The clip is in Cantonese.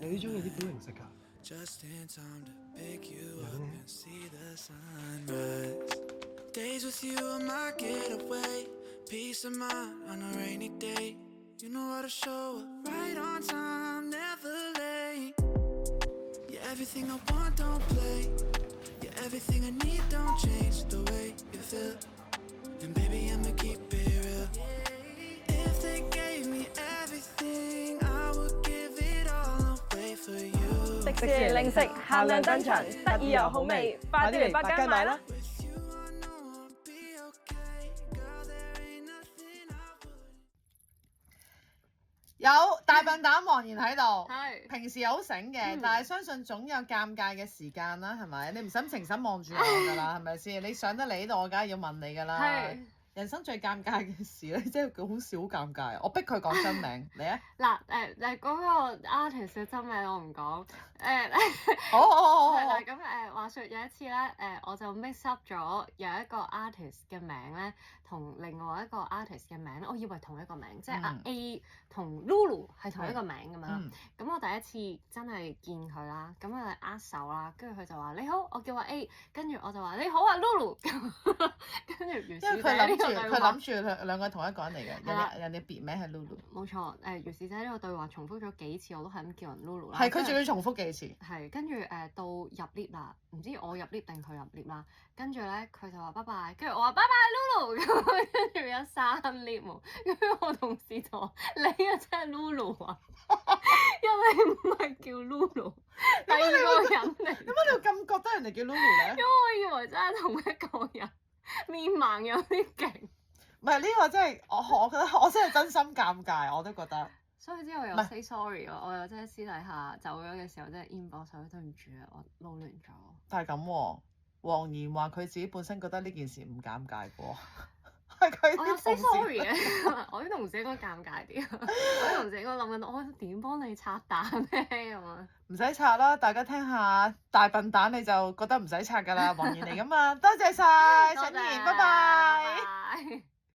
你中意啲表形式㗎？Days with you are my getaway. Peace of mind on a rainy day. You know how to show up right on time, never late. You're everything I want, don't play. You're everything I need, don't change the way you feel. And baby, I'ma keep it real. If they gave me everything, I would give it all away for you. 迪士尼零食限量登場，得意又好味，快啲嚟百佳買啦！ With you, I know I'll be okay. Girl, there ain't nothing I would. 有大笨蛋黃然喺度，係平時好醒嘅，但係相信總有尷尬嘅時間啦，係咪？你唔使情深望住我㗎啦，係咪先？你上得嚟呢度，我梗係要問你㗎啦。係人生最尷尬嘅事咧，真係好少尷尬。我逼佢講真名，你啊？嗱嗰個 artist 嘅真名我唔講好。係啦，咁話說有一次咧，我就 mix up 咗有一個 artist 嘅名咧，同另外一個 artist 嘅名，我以為同一個名，即係阿 A 同 Lulu 係同一個名咁樣。咁我第一次真係見佢啦，咁我哋握手啦，跟住佢就話你好，我叫阿 A，跟住我就話你好啊 Lulu， 跟住如是因為佢諗住兩個同一個人嚟嘅，人哋別名係 Lulu。冇錯，如是者呢個對話重複咗幾次，我都係咁叫人 Lulu 啦。係，佢仲要重複幾次。係，跟住到入 lift 啦，唔知我入 lift 定佢入 lift 啦。跟住咧，佢就話拜拜，跟住我話拜拜 Lulu，咁跟住有3 lift 喎，跟住我同事就話你啊真係 Lulu 啊，因為唔係叫 Lulu， 第二個人嚟。點解你咁覺得人哋叫 Lulu 咧？因為我以為真係同一個人，面盲有啲勁。唔係呢個真係我覺得我真係真心尷尬，我都覺得。所以之後又 say sorry 咯，我又真係私底下走咗嘅時候，真係 inbox 咗對唔住啊，我撈亂咗。但係咁喎，黃妍話佢自己本身覺得呢件事唔尷尬喎，係佢我有 say sorry 嘅，我啲同事應該尷尬啲，我啲同事應該諗緊我點幫你拆彈咧咁啊。唔使拆啦，大家聽下大笨蛋你就覺得唔使拆㗎啦，黃妍嚟㗎嘛，多謝晒，陳妍，拜拜。拜拜。